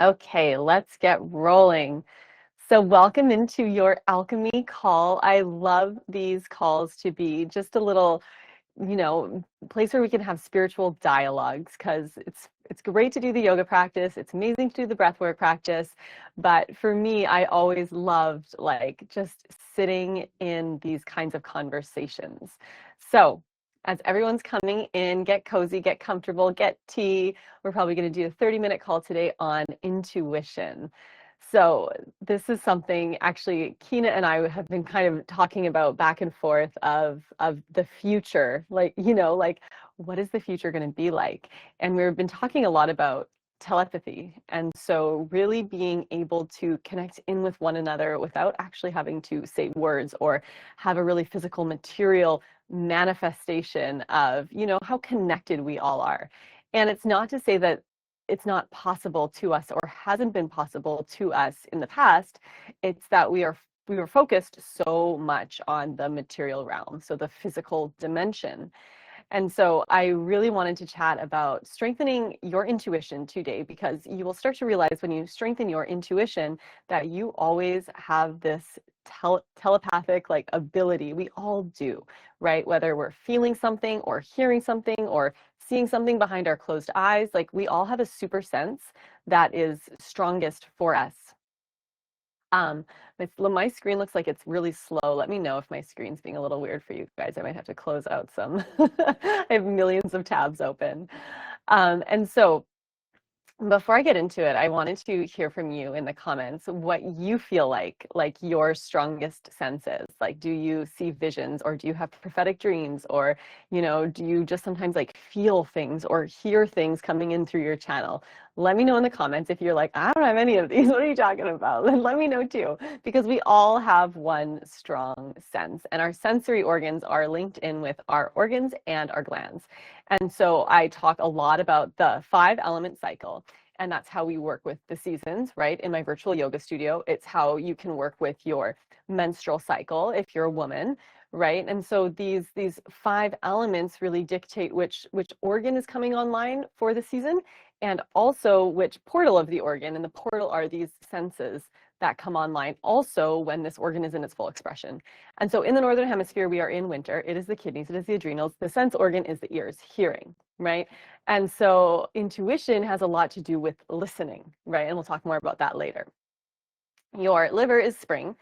Okay, let's get rolling. So welcome into your alchemy call. I love these calls to be just a little, place where we can have spiritual dialogues because it's great to do the yoga practice. It's amazing to do the breathwork practice. But for me, I always loved like just sitting in these kinds of conversations. So as everyone's coming in, get cozy, get comfortable, get tea. We're probably going to do a 30-minute call today on intuition. So this is something actually Kina and I have been kind of talking about back and forth of the future, like, like what is the future going to be like? And we've been talking a lot about telepathy. And so really being able to connect in with one another without actually having to say words or have a really physical material manifestation of, how connected we all are. And it's not to say that it's not possible to us or hasn't been possible to us in the past. It's that we were focused so much on the material realm, so the physical dimension. And so I really wanted to chat about strengthening your intuition today, because you will start to realize when you strengthen your intuition that you always have this telepathic like ability. We all do, right? Whether we're feeling something or hearing something or seeing something behind our closed eyes, like we all have a super sense that is strongest for us. Um, my screen looks like it's really slow. Let me know if my screen's being a little weird for you guys. I might have to close out some. I have millions of tabs open. And so before I get into it, I wanted to hear from you in the comments what you feel like your strongest senses. Like, do you see visions, or do you have prophetic dreams, or, do you just sometimes like feel things or hear things coming in through your channel? Let me know in the comments if you're like, I don't have any of these. What are you talking about? Let me know too, because we all have one strong sense, and our sensory organs are linked in with our organs and our glands. And so I talk a lot about the 5-element cycle, and that's how we work with the seasons, right? In my virtual yoga studio, it's how you can work with your menstrual cycle if you're a woman, right? And so these 5 elements really dictate which organ is coming online for the season, and also which portal of the organ. And the portal are these senses that come online also when this organ is in its full expression. And so in the Northern Hemisphere, we are in winter. It is the kidneys, it is the adrenals. The sense organ is the ears, hearing, right? And so intuition has a lot to do with listening, right? And we'll talk more about that later. Your liver is spring,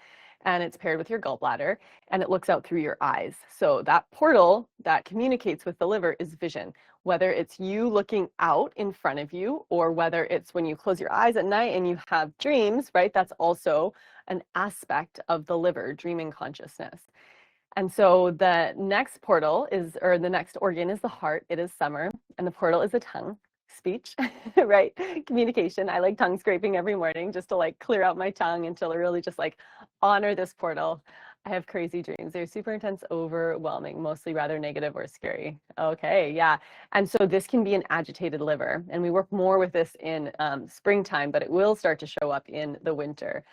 and it's paired with your gallbladder, and it looks out through your eyes. So that portal that communicates with the liver is vision, whether it's you looking out in front of you, or whether it's when you close your eyes at night and you have dreams, right? That's also an aspect of the liver, dreaming consciousness. And so the next portal is, or the next organ is the heart. It is summer, and the portal is the tongue, speech, right? Communication. I like tongue scraping every morning just to like clear out my tongue and to really just like honor this portal. I have crazy dreams. They're super intense, overwhelming, mostly rather negative or scary. Okay, yeah. And so this can be an agitated liver, and we work more with this in springtime, but it will start to show up in the winter.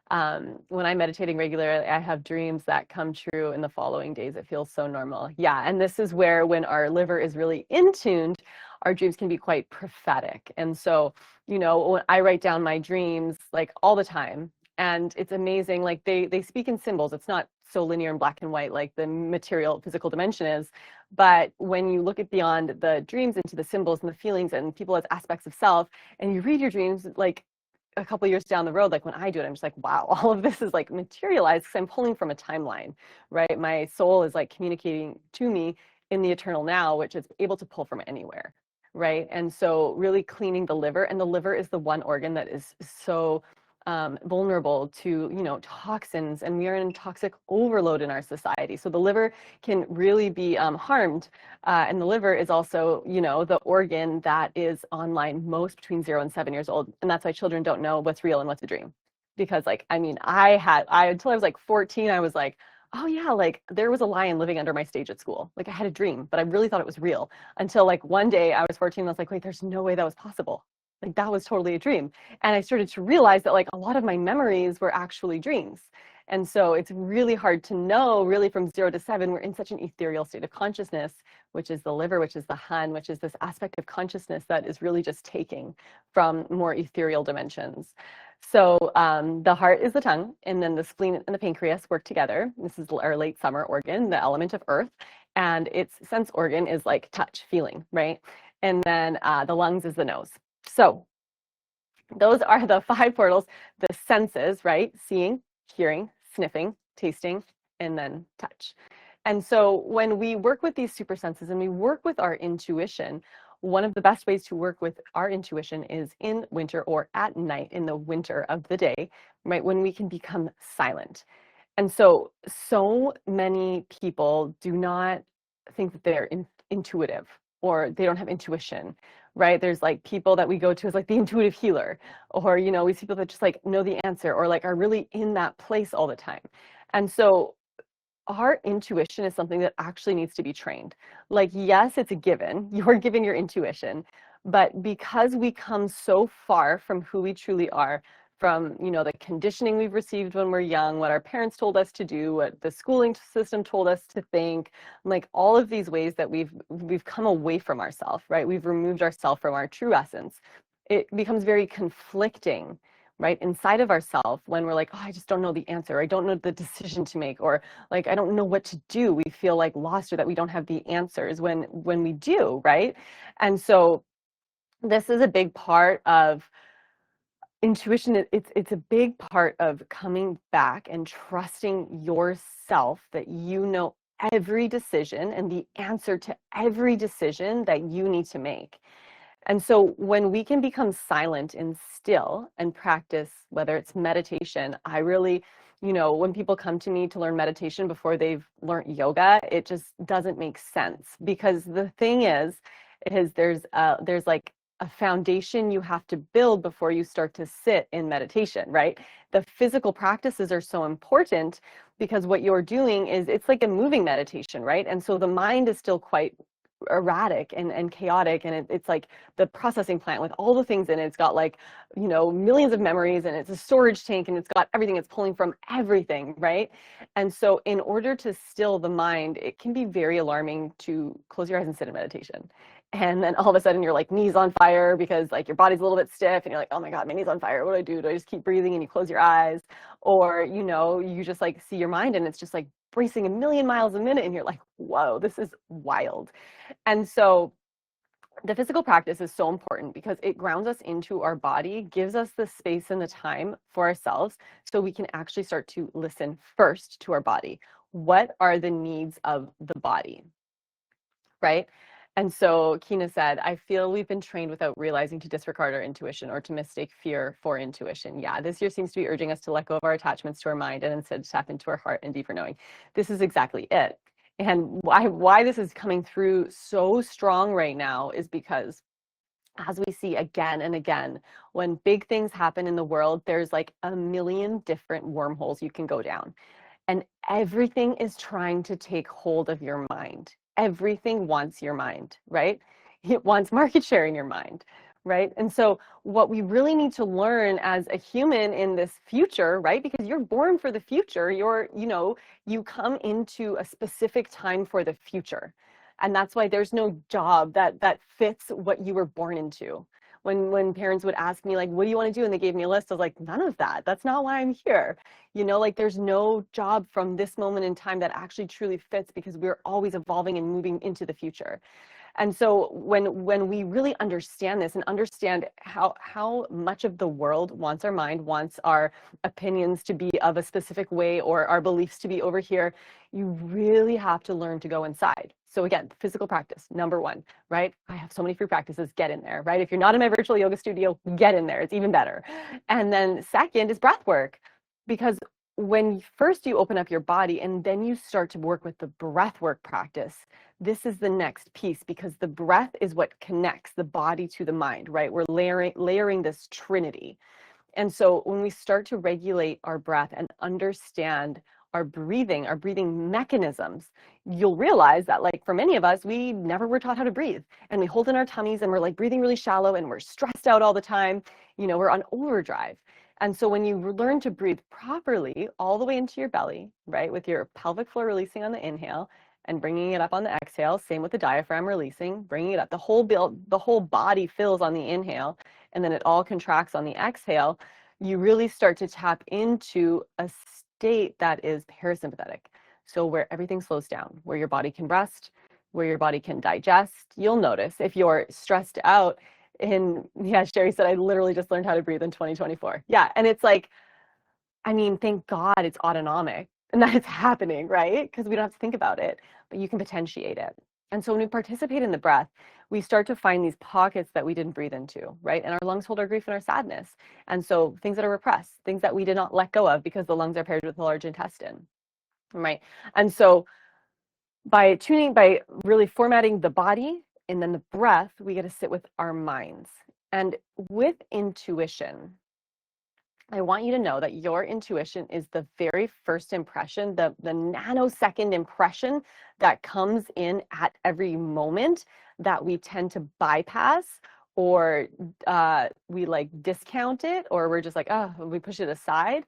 When I'm meditating regularly, I have dreams that come true in the following days. It feels so normal. Yeah, and this is where when our liver is really in tuned, our dreams can be quite prophetic. And so, when I write down my dreams like all the time, and it's amazing, like they speak in symbols. It's not so linear and black and white like the material physical dimension is. But when you look at beyond the dreams into the symbols and the feelings and people as aspects of self, and you read your dreams, like a couple years down the road, like when I do it, I'm just like, wow, all of this is like materialized because I'm pulling from a timeline, right? My soul is like communicating to me in the eternal now, which is able to pull from anywhere, right? And so really cleaning the liver, and the liver is the one organ that is so vulnerable to, toxins, and we are in toxic overload in our society. So the liver can really be harmed. And the liver is also, the organ that is online most between 0 and 7 years old. And that's why children don't know what's real and what's a dream. Because until I was like 14, I was like, oh yeah, like there was a lion living under my stage at school. Like I had a dream, but I really thought it was real until like one day I was 14 and I was like, wait, there's no way that was possible. Like that was totally a dream. And I started to realize that like a lot of my memories were actually dreams. And so it's really hard to know really from 0 to 7, we're in such an ethereal state of consciousness which is the liver, which is the hun, which is this aspect of consciousness that is really just taking from more ethereal dimensions. So the heart is the tongue, and then the spleen and the pancreas work together. This is our late summer organ, the element of earth, and its sense organ is like touch, feeling, right? And then the lungs is the nose. So those are the five portals, the senses, right? Seeing, hearing, sniffing, tasting, and then touch. And so when we work with these super senses and we work with our intuition, one of the best ways to work with our intuition is in winter or at night in the winter of the day, right? When we can become silent. And so, so many people do not think that they're intuitive or they don't have intuition, right? There's like people that we go to as like the intuitive healer, or, you know, we see people that just like know the answer or like are really in that place all the time. And so our intuition is something that actually needs to be trained. Like, yes, it's a given. You're given your intuition, but because we come so far from who we truly are, from, you know, the conditioning we've received when we're young, what our parents told us to do, what the schooling system told us to think, like all of these ways that we've come away from ourselves, right? We've removed ourselves from our true essence. It becomes very conflicting, right, inside of ourselves when we're like, oh, I just don't know the answer. I don't know the decision to make, or like, I don't know what to do. We feel like lost or that we don't have the answers when we do, right? And so this is a big part of intuition. It's a big part of coming back and trusting yourself that you know every decision and the answer to every decision that you need to make. And so when we can become silent and still and practice, whether it's meditation, I really, you know, when people come to me to learn meditation before they've learned yoga, it just doesn't make sense, because the thing is there's like a foundation you have to build before you start to sit in meditation, right? The physical practices are so important because what you're doing is it's like a moving meditation, right? And so the mind is still quite erratic and chaotic, and it's like the processing plant with all the things in it. It's got like, you know, millions of memories, and it's a storage tank, and it's got everything. It's pulling from everything, right? And so in order to still the mind, it can be very alarming to close your eyes and sit in meditation. And then all of a sudden you're like knees on fire because like your body's a little bit stiff and you're like, oh my God, my knee's on fire. What do I do? Do I just keep breathing? And you close your eyes, or, you know, you just like see your mind and it's just like racing a million miles a minute and you're like, whoa, this is wild. And so the physical practice is so important because it grounds us into our body, gives us the space and the time for ourselves so we can actually start to listen first to our body. What are the needs of the body, right? And so Kina said, I feel we've been trained without realizing to disregard our intuition or to mistake fear for intuition. Yeah, this year seems to be urging us to let go of our attachments to our mind and instead tap into our heart and deeper knowing. This is exactly it. And why this is coming through so strong right now is because, as we see again and again, when big things happen in the world, there's like a million different wormholes you can go down. And everything is trying to take hold of your mind. Everything wants your mind, right? It wants market share in your mind, right? And so what we really need to learn as a human in this future, right? Because you're born for the future, you come into a specific time for the future. And that's why there's no job that fits what you were born into. When parents would ask me like, what do you want to do? And they gave me a list, I was like, none of that. That's not why I'm here. You know, like there's no job from this moment in time that actually truly fits, because we're always evolving and moving into the future. And so when we really understand this and understand how much of the world wants our mind, wants our opinions to be of a specific way or our beliefs to be over here, you really have to learn to go inside. So again, physical practice, number one, right? I have so many free practices, get in there, right? If you're not in my virtual yoga studio, get in there, it's even better. And then second is breath work, because when first you open up your body and then you start to work with the breath work practice, this is the next piece, because the breath is what connects the body to the mind, right? We're layering this trinity. And so when we start to regulate our breath and understand our breathing mechanisms, you'll realize that, like, for many of us, we never were taught how to breathe, and we hold in our tummies and we're like breathing really shallow and we're stressed out all the time. You know, we're on overdrive. And so when you learn to breathe properly all the way into your belly, right, with your pelvic floor releasing on the inhale and bringing it up on the exhale. Same with the diaphragm, releasing, bringing it up. The whole body fills on the inhale, and then it all contracts on the exhale. You really start to tap into a state that is parasympathetic. So where everything slows down, where your body can rest, where your body can digest. You'll notice if you're stressed out yeah, Sherry said, I literally just learned how to breathe in 2024. Yeah. And it's like, I mean, thank God it's autonomic and that it's happening, right? Because we don't have to think about it, but you can potentiate it. And so when we participate in the breath, we start to find these pockets that we didn't breathe into, right? And our lungs hold our grief and our sadness. And so things that are repressed, things that we did not let go of because the lungs are paired with the large intestine, right? And so by really formatting the body and then the breath, we get to sit with our minds. And with intuition, I want you to know that your intuition is the very first impression, the nanosecond impression that comes in at every moment that we tend to bypass, or we like discount it, or we're just like, oh, we push it aside.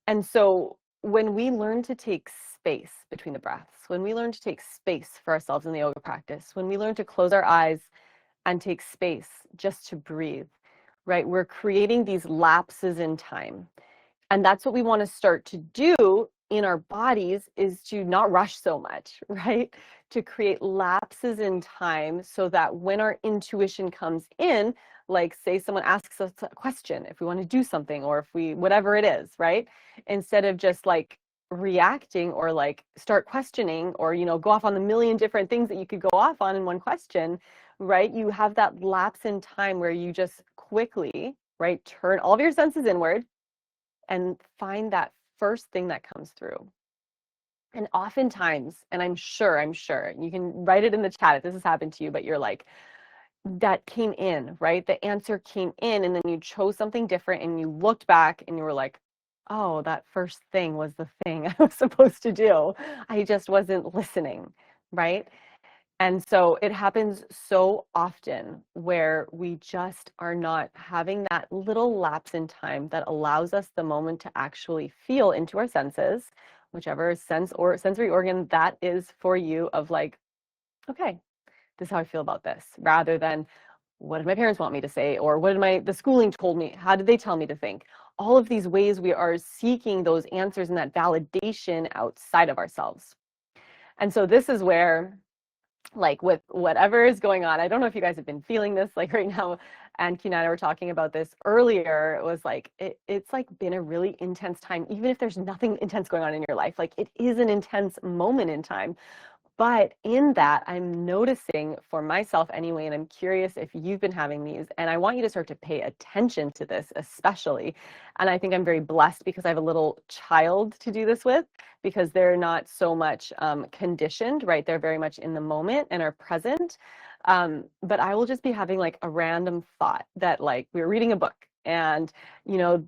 And so when we learn to take space between the breaths, when we learn to take space for ourselves in the yoga practice, when we learn to close our eyes and take space just to breathe, right? We're creating these lapses in time. And that's what we want to start to do in our bodies, is to not rush so much, right? To create lapses in time so that when our intuition comes in, like say someone asks us a question, if we want to do something, or if we, whatever it is, right? Instead of just like reacting or like start questioning, or, go off on the million different things that you could go off on in one question, right? You have that lapse in time where you just quickly, right, turn all of your senses inward and find that first thing that comes through. And oftentimes, and I'm sure, you can write it in the chat if this has happened to you, but you're like, that came in, right? The answer came in, and then you chose something different and you looked back and you were like, oh, that first thing was the thing I was supposed to do. I just wasn't listening, right? And so it happens so often where we just are not having that little lapse in time that allows us the moment to actually feel into our senses, whichever sense or sensory organ that is for you, of like, okay, this is how I feel about this, rather than what did my parents want me to say, or what did the schooling told me, how did they tell me to think? All of these ways we are seeking those answers and that validation outside of ourselves. And so this is where, like, with whatever is going on, I don't know if you guys have been feeling this like right now, and Kina and I were talking about this earlier. It was like it's like been a really intense time, even if there's nothing intense going on in your life. Like, it is an intense moment in time. But in that, I'm noticing for myself anyway, and I'm curious if you've been having these, and I want you to start to pay attention to this especially. And I think I'm very blessed because I have a little child to do this with, because they're not so much conditioned, right? They're very much in the moment and are present. But I will just be having like a random thought that, like, we were reading a book, and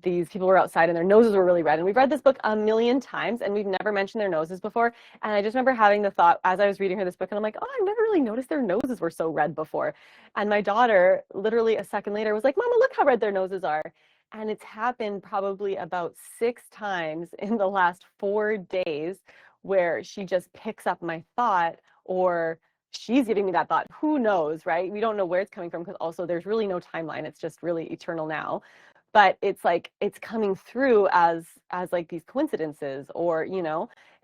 these people were outside and their noses were really red, and we've read this book a million times and we've never mentioned their noses before. And I just remember having the thought as I was reading her this book, and I'm like, oh, I've never really noticed their noses were so red before. And my daughter literally a second later was like, Mama, look how red their noses are. And it's happened probably about 6 times in the last 4 days, where she just picks up my thought, or she's giving me that thought. Who knows, right? We don't know where it's coming from, because also there's really no timeline. It's just really eternal now. But it's like it's coming through as like these coincidences, or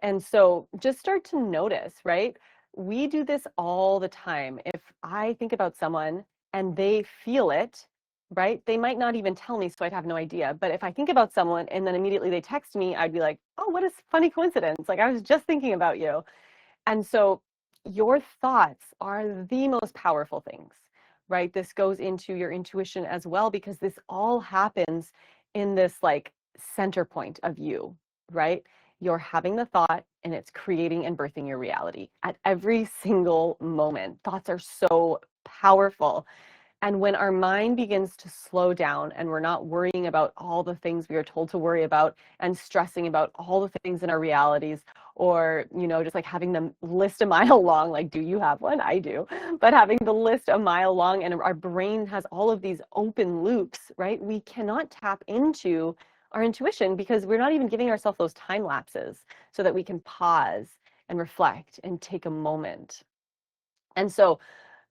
and so just start to notice, right? We do this all the time. If I think about someone and they feel it, right? They might not even tell me, so I'd have no idea. But if I think about someone and then immediately they text me, I'd be like, oh, what a funny coincidence. Like, I was just thinking about you. And so your thoughts are the most powerful things, right? This goes into your intuition as well, because this all happens in this like center point of you, right? You're having the thought and it's creating and birthing your reality at every single moment. Thoughts are so powerful. And when our mind begins to slow down and we're not worrying about all the things we are told to worry about and stressing about all the things in our realities, or, just like having the list a mile long, like, do you have one? I do. But having the list a mile long and our brain has all of these open loops, right? We cannot tap into our intuition because we're not even giving ourselves those time lapses so that we can pause and reflect and take a moment. And so,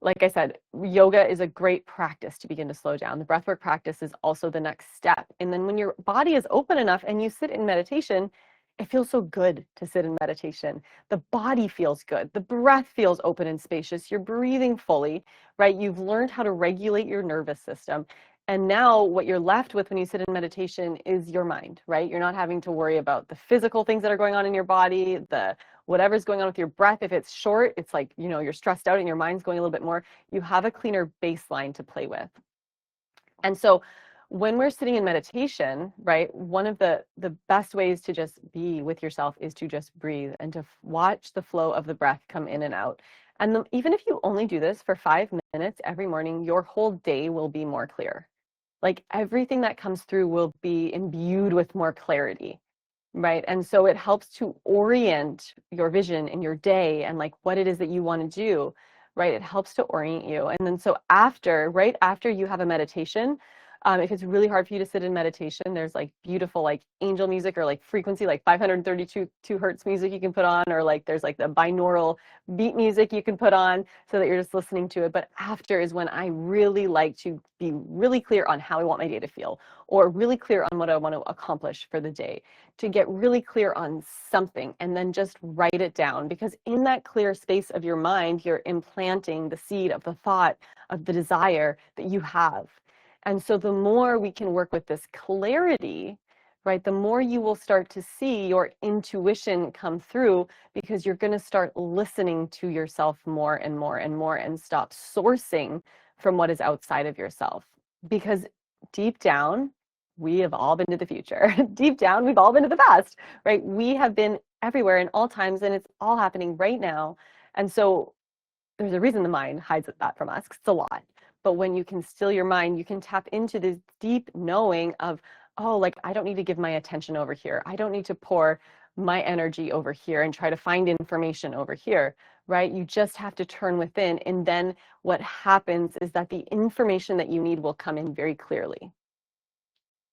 like I said, yoga is a great practice to begin to slow down. The breathwork practice is also the next step. And then when your body is open enough and you sit in meditation, it feels so good to sit in meditation. The body feels good. The breath feels open and spacious. You're breathing fully, right? You've learned how to regulate your nervous system. And now what you're left with when you sit in meditation is your mind, right? You're not having to worry about the physical things that are going on in your body, the whatever's going on with your breath. If it's short, it's like, you're stressed out and your mind's going a little bit more. You have a cleaner baseline to play with. And so when we're sitting in meditation, right, one of the best ways to just be with yourself is to just breathe and to watch the flow of the breath come in and out. And even if you only do this for 5 minutes every morning, your whole day will be more clear. Like everything that comes through will be imbued with more clarity. Right. And so it helps to orient your vision in your day and like what it is that you want to do. Right. It helps to orient you. And then so right after you have a meditation, if it's really hard for you to sit in meditation, there's like beautiful like angel music or like frequency, like 532 hertz music you can put on, or like there's like the binaural beat music you can put on so that you're just listening to it. But after is when I really like to be really clear on how I want my day to feel, or really clear on what I want to accomplish for the day, to get really clear on something and then just write it down, because in that clear space of your mind, you're implanting the seed of the thought of the desire that you have. And so the more we can work with this clarity, right, the more you will start to see your intuition come through, because you're going to start listening to yourself more and more and more and stop sourcing from what is outside of yourself. Because deep down, we have all been to the future. Deep down, we've all been to the past, right? We have been everywhere in all times, and it's all happening right now. And so there's a reason the mind hides that from us, 'cause it's a lot. But when you can still your mind, you can tap into this deep knowing of, oh, like I don't need to give my attention over here. I don't need to pour my energy over here and try to find information over here, right? You just have to turn within. And then what happens is that the information that you need will come in very clearly.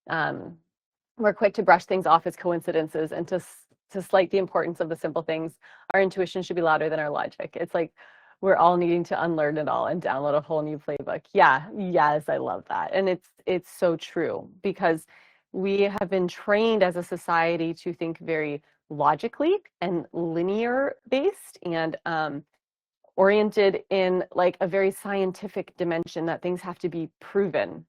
We're quick to brush things off as coincidences and to slight the importance of the simple things. Our intuition should be louder than our logic. It's like we're all needing to unlearn it all and download a whole new playbook. Yeah, yes, I love that. And it's so true, because we have been trained as a society to think very logically and linear based, and oriented in like a very scientific dimension, that things have to be proven.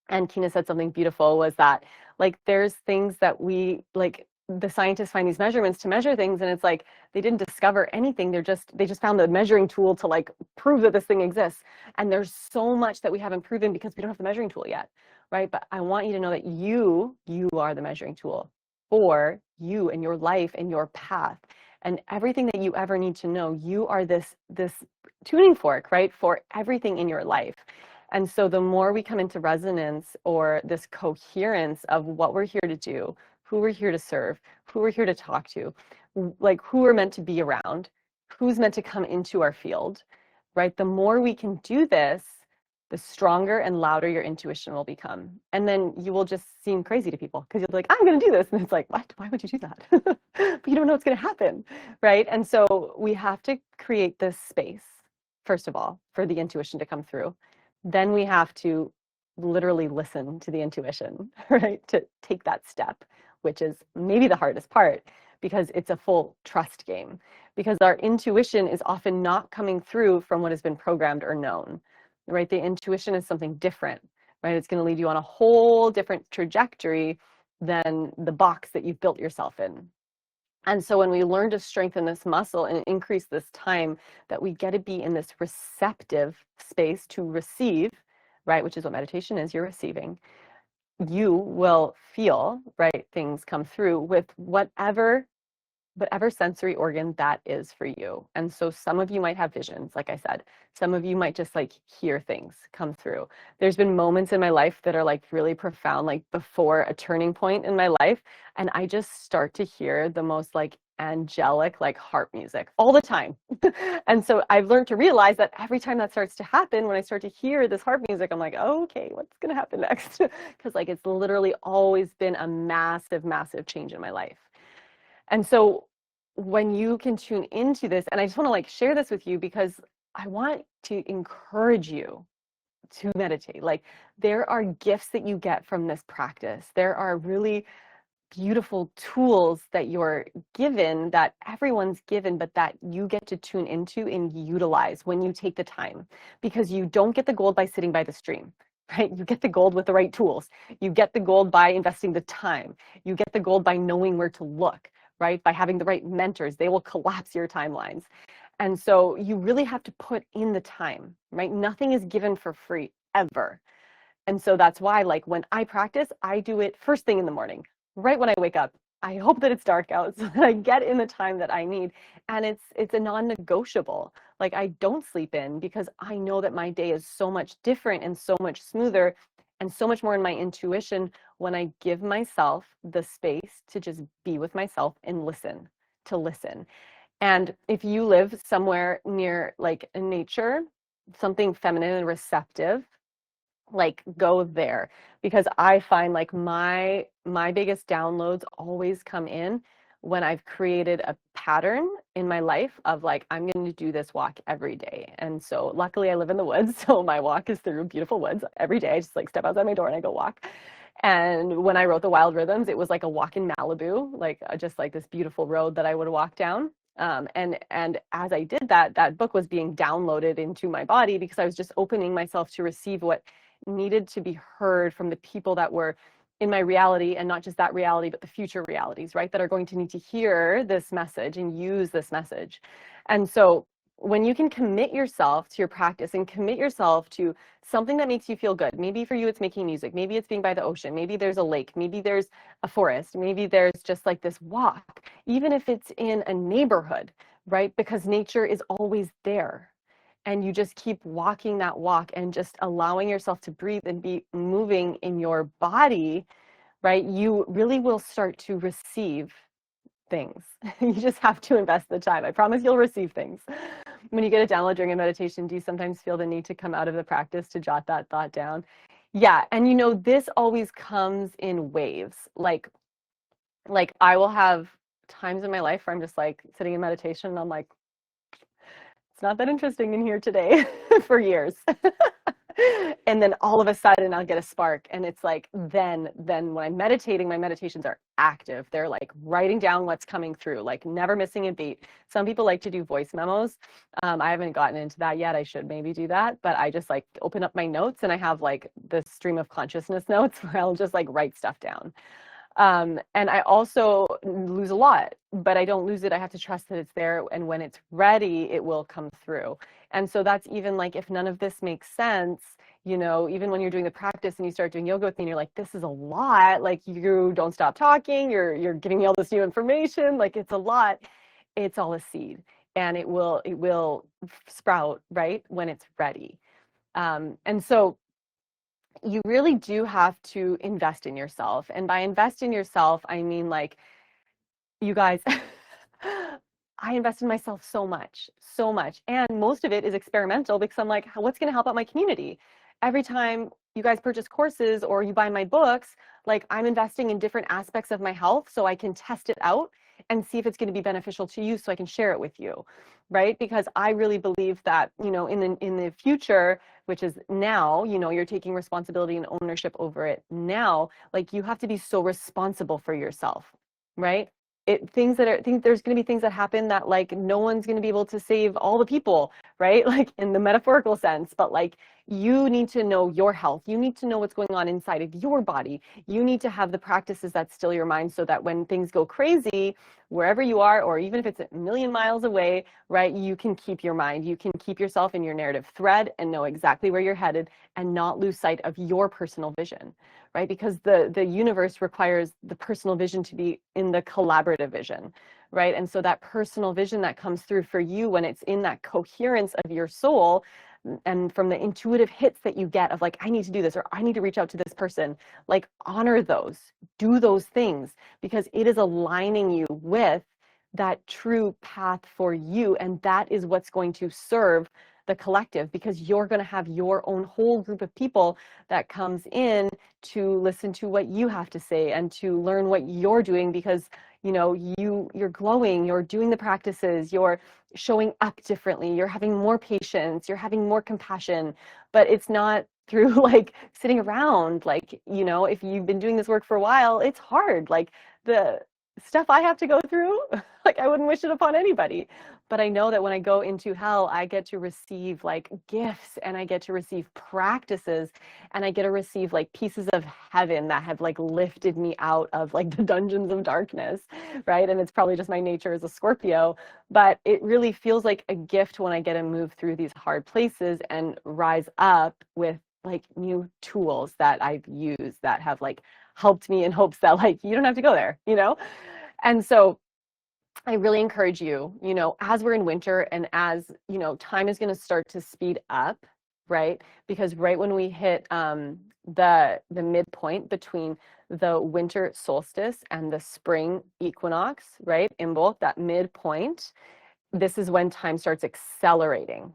And Kina said something beautiful, was that like there's things that we like, the scientists find these measurements to measure things, and it's like they didn't discover anything. They just found the measuring tool to like prove that this thing exists. And there's so much that we haven't proven because we don't have the measuring tool yet, right? But I want you to know that you are the measuring tool for you and your life and your path and everything that you ever need to know. You are this tuning fork, right, for everything in your life. And so the more we come into resonance, or this coherence of what we're here to do, who we're here to serve, who we're here to talk to, like who we're meant to be around, who's meant to come into our field, right? The more we can do this, the stronger and louder your intuition will become. And then you will just seem crazy to people, because you'll be like, I'm going to do this. And it's like, what? Why would you do that? But you don't know what's going to happen, right? And so we have to create this space, first of all, for the intuition to come through. Then we have to literally listen to the intuition, right? To take that step, which is maybe the hardest part, because it's a full trust game. Because our intuition is often not coming through from what has been programmed or known, right? The intuition is something different, right? It's going to lead you on a whole different trajectory than the box that you've built yourself in. And so when we learn to strengthen this muscle and increase this time that we get to be in this receptive space to receive, right, which is what meditation is, you're receiving, you will feel, right, things come through with whatever sensory organ that is for you. And so some of you might have visions, like I said. Some of you might just like hear things come through. There's been moments in my life that are like really profound, like before a turning point in my life, and I just start to hear the most like angelic like harp music all the time. And so I've learned to realize that every time that starts to happen, when I start to hear this harp music, I'm like, oh, okay, what's going to happen next? Because like it's literally always been a massive change in my life. And so when you can tune into this, and I just want to like share this with you because I want to encourage you to meditate. Like, there are gifts that you get from this practice. There are really beautiful tools that you're given, that everyone's given, but that you get to tune into and utilize when you take the time. Because you don't get the gold by sitting by the stream, right? You get the gold with the right tools. You get the gold by investing the time. You get the gold by knowing where to look, right? By having the right mentors. They will collapse your timelines. And so you really have to put in the time, right? Nothing is given for free, ever. And so that's why, like, when I practice, I do it first thing in the morning, right when I wake up. I hope that it's dark out so that I get in the time that I need. And it's a non-negotiable. Like, I don't sleep in because I know that my day is so much different and so much smoother and so much more in my intuition when I give myself the space to just be with myself and listen, to listen. And if you live somewhere near like nature, something feminine and receptive, like, go there, because I find like my biggest downloads always come in when I've created a pattern in my life of like, I'm going to do this walk every day. And so luckily I live in the woods, so my walk is through beautiful woods every day. I just like step outside my door and I go walk. And when I wrote the Wild Rhythms, it was like a walk in Malibu, like just like this beautiful road that I would walk down. And as I did that, that book was being downloaded into my body because I was just opening myself to receive what needed to be heard from the people that were in my reality, and not just that reality, but the future realities, right? That are going to need to hear this message and use this message. And so when you can commit yourself to your practice and commit yourself to something that makes you feel good, maybe for you it's making music, maybe it's being by the ocean, maybe there's a lake, maybe there's a forest, maybe there's just like this walk, even if it's in a neighborhood, right? Because nature is always there. And you just keep walking that walk and just allowing yourself to breathe and be moving in your body, right? You really will start to receive things. You just have to invest the time. I promise you'll receive things. When you get a download during a meditation, do you sometimes feel the need to come out of the practice to jot that thought down? Yeah, and you know, this always comes in waves. Like I will have times in my life where I'm just like sitting in meditation and I'm like, it's not that interesting in here today for years. And then all of a sudden I'll get a spark, and it's like then when I'm meditating, my meditations are active. They're like writing down what's coming through, like never missing a beat. Some people like to do voice memos. I haven't gotten into that yet. I should maybe do that, but I just like open up my notes and I have like the stream of consciousness notes where I'll just like write stuff down. And I also lose a lot, but I don't lose it. I have to trust that it's there. And when it's ready, it will come through. And so that's even like, if none of this makes sense, you know, even when you're doing the practice and you start doing yoga with me and you're like, this is a lot, like you don't stop talking, you're giving me all this new information, like it's a lot. It's all a seed, and it will sprout, right, when it's ready. And so you really do have to invest in yourself. And by invest in yourself, I mean, like, you guys, I invest in myself so much, so much. And most of it is experimental because I'm like, what's going to help out my community? Every time you guys purchase courses or you buy my books, like, I'm investing in different aspects of my health so I can test it out and see if it's going to be beneficial to you so I can share it with you, right? Because I really believe that, you know, in the future, which is now, you know, you're taking responsibility and ownership over it now, like, you have to be so responsible for yourself, right? Things that are, think there's going to be things that happen that like no one's going to be able to save all the people, right? Like in the metaphorical sense, but like, you need to know your health. You need to know what's going on inside of your body. You need to have the practices that still your mind so that when things go crazy, wherever you are, or even if it's a million miles away, right, you can keep your mind. You can keep yourself in your narrative thread and know exactly where you're headed and not lose sight of your personal vision, right? Because the universe requires the personal vision to be in the collaborative vision, right? And so that personal vision that comes through for you when it's in that coherence of your soul, and from the intuitive hits that you get of like, I need to do this, or I need to reach out to this person, like, honor those, do those things, because it is aligning you with that true path for you. And that is what's going to serve the collective, because you're going to have your own whole group of people that comes in to listen to what you have to say and to learn what you're doing, because you're glowing, you're doing the practices, you're showing up differently, you're having more patience, you're having more compassion. But it's not through like sitting around. Like, if you've been doing this work for a while, it's hard. Like the stuff I have to go through, like I wouldn't wish it upon anybody. But I know that when I go into hell, I get to receive like gifts, and I get to receive practices, and I get to receive like pieces of heaven that have like lifted me out of like the dungeons of darkness, right? And it's probably just my nature as a Scorpio, but it really feels like a gift when I get to move through these hard places and rise up with like new tools that I've used that have like helped me, in hopes that like you don't have to go there, And so I really encourage you, as we're in winter and as, time is going to start to speed up, right? Because right when we hit the midpoint between the winter solstice and the spring equinox, right? In both that midpoint, this is when time starts accelerating.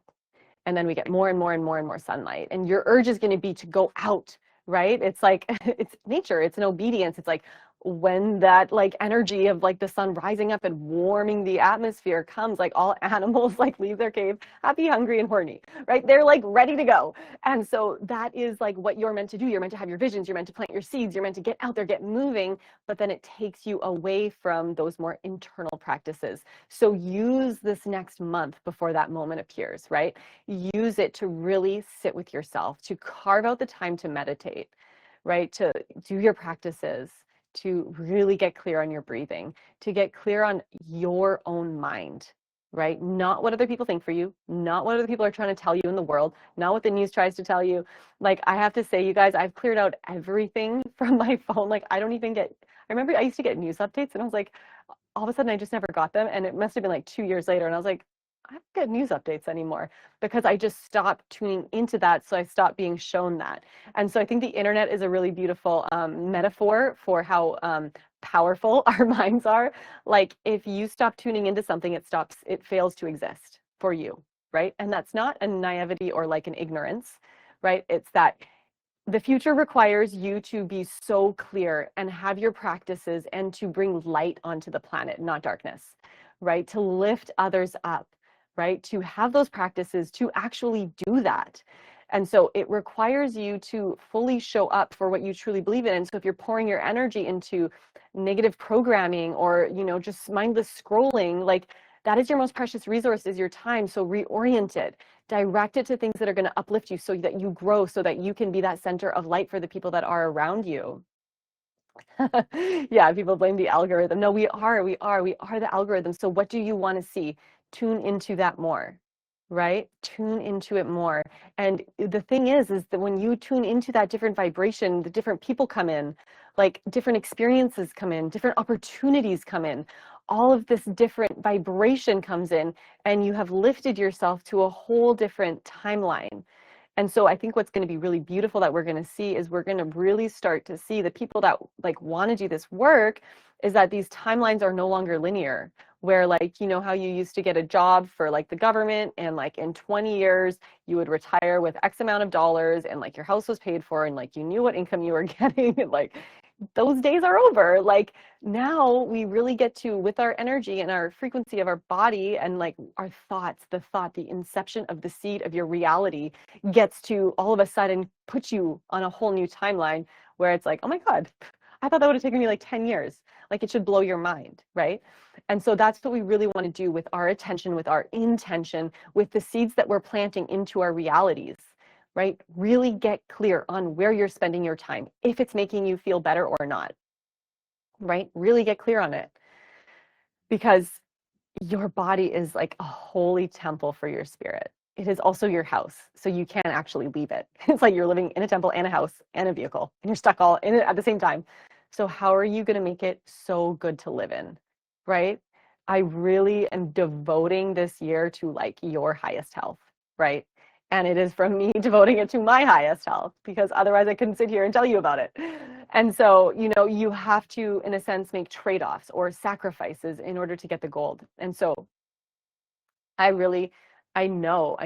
And then we get more and more and more and more sunlight. And your urge is going to be to go out, right? It's like, it's nature, it's an obedience. It's like when that like energy of like the sun rising up and warming the atmosphere comes, like all animals like leave their cave happy, hungry, and horny, right? They're like ready to go. And so that is like what you're meant to do. You're meant to have your visions, you're meant to plant your seeds, you're meant to get out there, get moving, but then it takes you away from those more internal practices. So use this next month before that moment appears, right? Use it to really sit with yourself, to carve out the time to meditate, right? To do your practices, to really get clear on your breathing, to get clear on your own mind, right? Not what other people think for you, not what other people are trying to tell you in the world, not what the news tries to tell you. Like, I have to say, you guys, I've cleared out everything from my phone. Like, I don't even get, I remember I used to get news updates, and I was like, all of a sudden I just never got them. And it must have been like 2 years later. And I was like, I don't get news updates anymore, because I just stopped tuning into that. So I stopped being shown that. And so I think the internet is a really beautiful metaphor for how powerful our minds are. Like, if you stop tuning into something, it fails to exist for you, right? And that's not a naivety or like an ignorance, right? It's that the future requires you to be so clear and have your practices and to bring light onto the planet, not darkness, right? To lift others up, right? To have those practices, to actually do that. And so it requires you to fully show up for what you truly believe in. And so if you're pouring your energy into negative programming or, just mindless scrolling, like, that is your most precious resource, is your time. So reorient it, direct it to things that are going to uplift you so that you grow, so that you can be that center of light for the people that are around you. Yeah, people blame the algorithm. No, we are the algorithm. So what do you want to see? Tune into that more, right? Tune into it more. And the thing is that when you tune into that different vibration, the different people come in, like different experiences come in, different opportunities come in, all of this different vibration comes in, and you have lifted yourself to a whole different timeline. And so I think what's going to be really beautiful that we're going to see is we're going to really start to see the people that like want to do this work, is that these timelines are no longer linear, where like, how you used to get a job for like the government, and like in 20 years you would retire with X amount of dollars, and like your house was paid for, and like you knew what income you were getting, and like those days are over. Like, now we really get to, with our energy and our frequency of our body and like our thoughts, the inception of the seed of your reality gets to all of a sudden put you on a whole new timeline, where it's like, oh my God, I thought that would have taken me like 10 years. Like, it should blow your mind, right? And so that's what we really want to do with our attention, with our intention, with the seeds that we're planting into our realities, right? Really get clear on where you're spending your time, if it's making you feel better or not, right? Really get clear on it, because your body is like a holy temple for your spirit. It is also your house, so you can't actually leave it. It's like you're living in a temple and a house and a vehicle, and you're stuck all in it at the same time. So how are you going to make it so good to live in, right? I really am devoting this year to like your highest health, right? And it is from me devoting it to my highest health, because otherwise I couldn't sit here and tell you about it. And so, you have to, in a sense, make trade-offs or sacrifices in order to get the gold. And so I really I know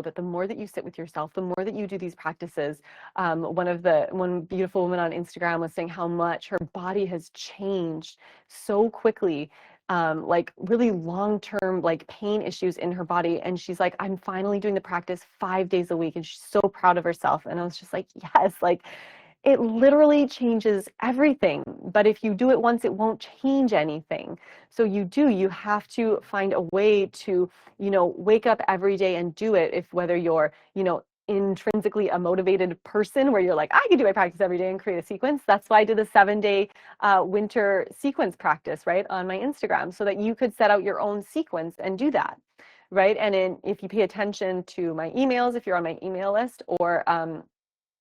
that the more that you sit with yourself, the more that you do these practices. One beautiful woman on Instagram was saying how much her body has changed so quickly, like really long-term like pain issues in her body. And she's like, I'm finally doing the practice 5 days a week, and she's so proud of herself. And I was just like, yes, like it literally changes everything. But if you do it once, it won't change anything. So you have to find a way to, wake up every day and do it. If whether you're, intrinsically a motivated person where you're like, I can do my practice every day and create a sequence. That's why I did the 7-day winter sequence practice, right, on my Instagram, so that you could set out your own sequence and do that. Right. If you pay attention to my emails, if you're on my email list, or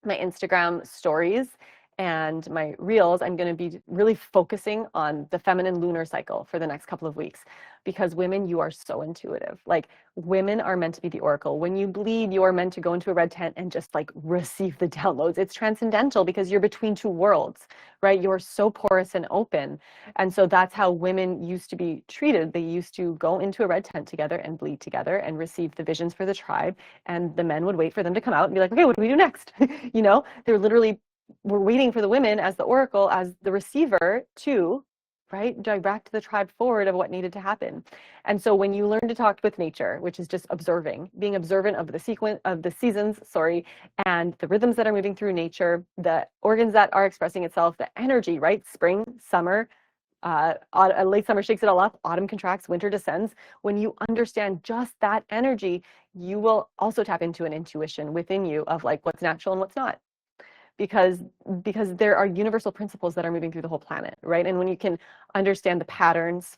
my Instagram stories and my reels, I'm going to be really focusing on the feminine lunar cycle for the next couple of weeks, because women, you are so intuitive. Like, women are meant to be the oracle. When you bleed, you are meant to go into a red tent and just like receive the downloads. It's transcendental because you're between two worlds, right? You're so porous and open. And so that's how women used to be treated. They used to go into a red tent together and bleed together and receive the visions for the tribe. And the men would wait for them to come out and be like, okay, what do we do next? They're literally, we're waiting for the women as the oracle, as the receiver, to, right, direct the tribe forward of what needed to happen. And so when you learn to talk with nature, which is just observing, being observant of the sequence of the seasons, and the rhythms that are moving through nature, the organs that are expressing itself, the energy, right? Spring, summer, late summer shakes it all up, autumn contracts, winter descends. When you understand just that energy, you will also tap into an intuition within you of like what's natural and what's not, because there are universal principles that are moving through the whole planet, right? And when you can understand the patterns,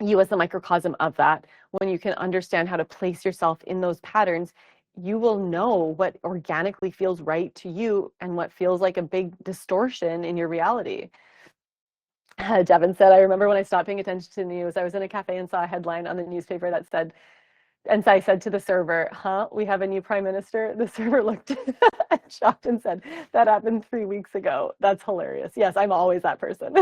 you as the microcosm of that, when you can understand how to place yourself in those patterns, you will know what organically feels right to you and what feels like a big distortion in your reality. Devin said, I remember when I stopped paying attention to the news, I was in a cafe and saw a headline on the newspaper that said, and so I said to the server, we have a new prime minister. The server looked shocked and said, that happened 3 weeks ago. That's hilarious. Yes, I'm always that person.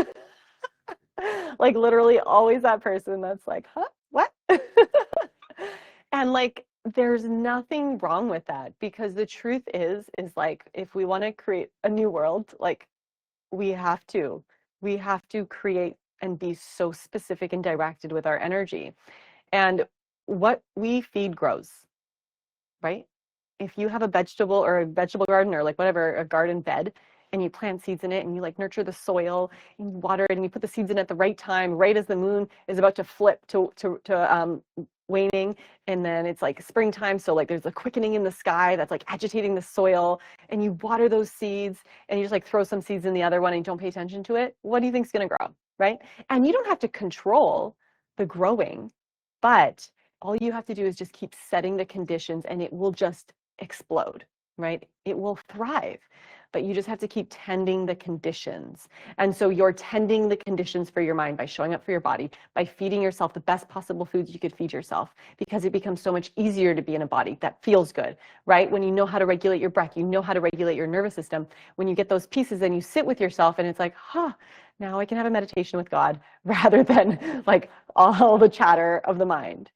Like literally always that person that's like, what? And like, there's nothing wrong with that, because the truth is like, if we want to create a new world, like we have to create and be so specific and directed with our energy. And what we feed grows, right? If you have a vegetable garden, or like whatever, a garden bed, and you plant seeds in it and you like nurture the soil and you water it and you put the seeds in at the right time, right as the moon is about to flip to waning, and then it's like springtime, so like there's a quickening in the sky that's like agitating the soil, and you water those seeds and you just like throw some seeds in the other one and you don't pay attention to it, what do you think is going to grow, right? And you don't have to control the growing, but all you have to do is just keep setting the conditions and it will just explode, right? It will thrive, but you just have to keep tending the conditions. And so you're tending the conditions for your mind by showing up for your body, by feeding yourself the best possible foods you could feed yourself, because it becomes so much easier to be in a body that feels good, right? When you know how to regulate your breath, you know how to regulate your nervous system. When you get those pieces and you sit with yourself and it's like, now I can have a meditation with God, rather than like all the chatter of the mind.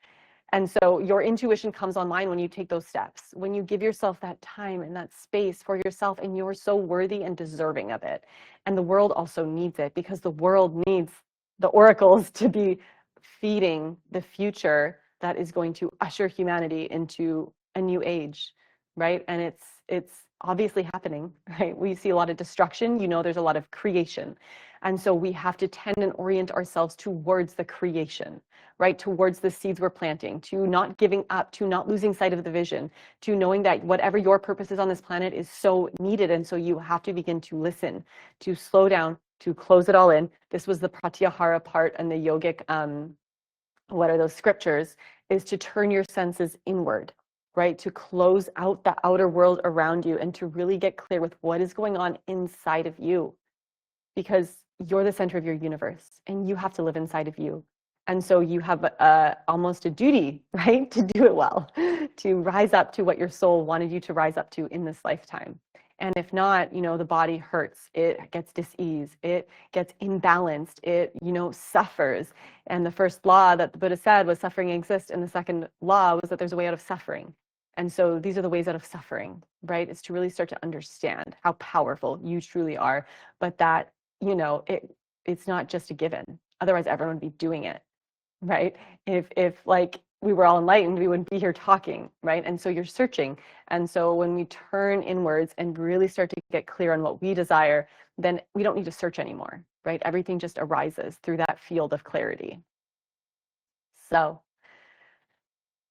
And so your intuition comes online when you take those steps, when you give yourself that time and that space for yourself, and you're so worthy and deserving of it. And the world also needs it, because the world needs the oracles to be feeding the future that is going to usher humanity into a new age, right? And it's obviously happening, right? We see a lot of destruction, there's a lot of creation. And so we have to tend and orient ourselves towards the creation, right? Towards the seeds we're planting, to not giving up, to not losing sight of the vision, to knowing that whatever your purpose is on this planet is so needed. And so you have to begin to listen, to slow down, to close it all in. This was the pratyahara part and the yogic, what are those scriptures, is to turn your senses inward, right? To close out the outer world around you and to really get clear with what is going on inside of you, because you're the center of your universe and you have to live inside of you. And so you have almost a duty, right, to do it well, to rise up to what your soul wanted you to rise up to in this lifetime. And if not, the body hurts, it gets dis-ease, it gets imbalanced, it, suffers. And the first law that the Buddha said was suffering exists. And the second law was that there's a way out of suffering. And so these are the ways out of suffering, right? Is to really start to understand how powerful you truly are, but that, it's not just a given. Otherwise, everyone would be doing it, right? If like we were all enlightened, we wouldn't be here talking, right? And so you're searching. And so when we turn inwards and really start to get clear on what we desire, then we don't need to search anymore, right? Everything just arises through that field of clarity. So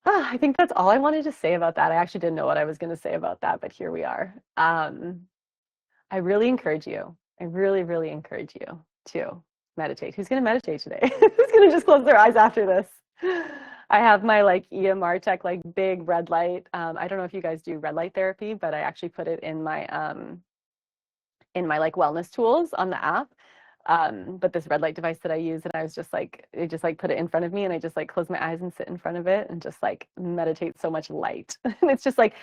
I think that's all I wanted to say about that. I actually didn't know what I was going to say about that, but here we are. I really encourage you. I really, really encourage you to meditate. Who's going to meditate today? Who's going to just close their eyes after this? I have my like EMR tech, like big red light. I don't know if you guys do red light therapy, but I actually put it in my like wellness tools on the app. But this red light device that I use, and I was just like, it just like put it in front of me, and I just like close my eyes and sit in front of it and just like meditate so much light. And it's just like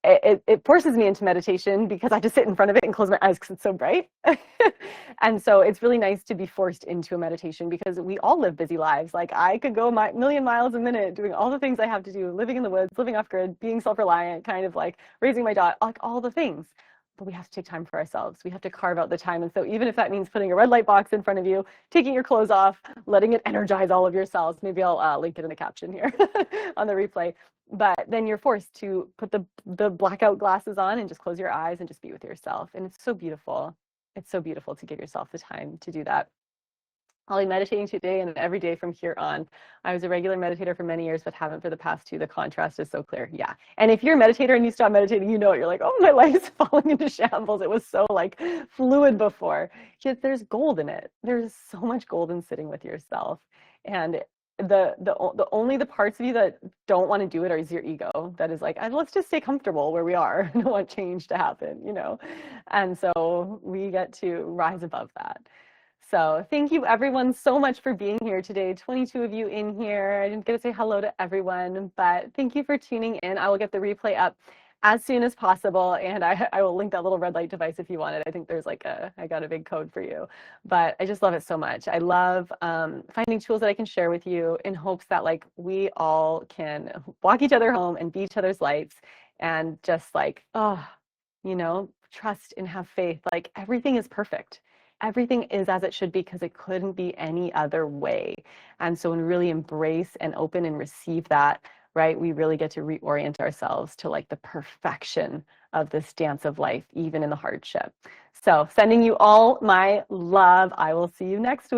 it forces me into meditation because I just sit in front of it and close my eyes because it's so bright. And so it's really nice to be forced into a meditation because we all live busy lives. Like I could go my million miles a minute doing all the things I have to do, living in the woods, living off grid, being self-reliant, kind of like raising my daughter, like all the things. But we have to take time for ourselves. We have to carve out the time. And so even if that means putting a red light box in front of you, taking your clothes off, letting it energize all of your cells, maybe I'll link it in the caption here on the replay. But then you're forced to put the blackout glasses on and just close your eyes and just be with yourself. And it's so beautiful. It's so beautiful to give yourself the time to do that. I'll be meditating today and every day from here on. I was a regular meditator for many years, but haven't for the past two. The contrast is so clear. Yeah. And if you're a meditator and you stop meditating, you're like, oh, my life's falling into shambles. It was so like fluid before. Yet there's gold in it. There's so much gold in sitting with yourself. And the only the parts of you that don't want to do it is your ego. That is like, let's just stay comfortable where we are. I don't want change to happen, And so we get to rise above that. So thank you everyone so much for being here today. 22 of you in here. I didn't get to say hello to everyone, but thank you for tuning in. I will get the replay up as soon as possible, and I will link that little red light device if you want it. I think there's like I got a big code for you, but I just love it so much. I love finding tools that I can share with you in hopes that like we all can walk each other home and be each other's lights and just like, trust and have faith. Like everything is perfect. Everything is as it should be because it couldn't be any other way. And so when we really embrace and open and receive that, right, we really get to reorient ourselves to like the perfection of this dance of life, even in the hardship. So sending you all my love. I will see you next week.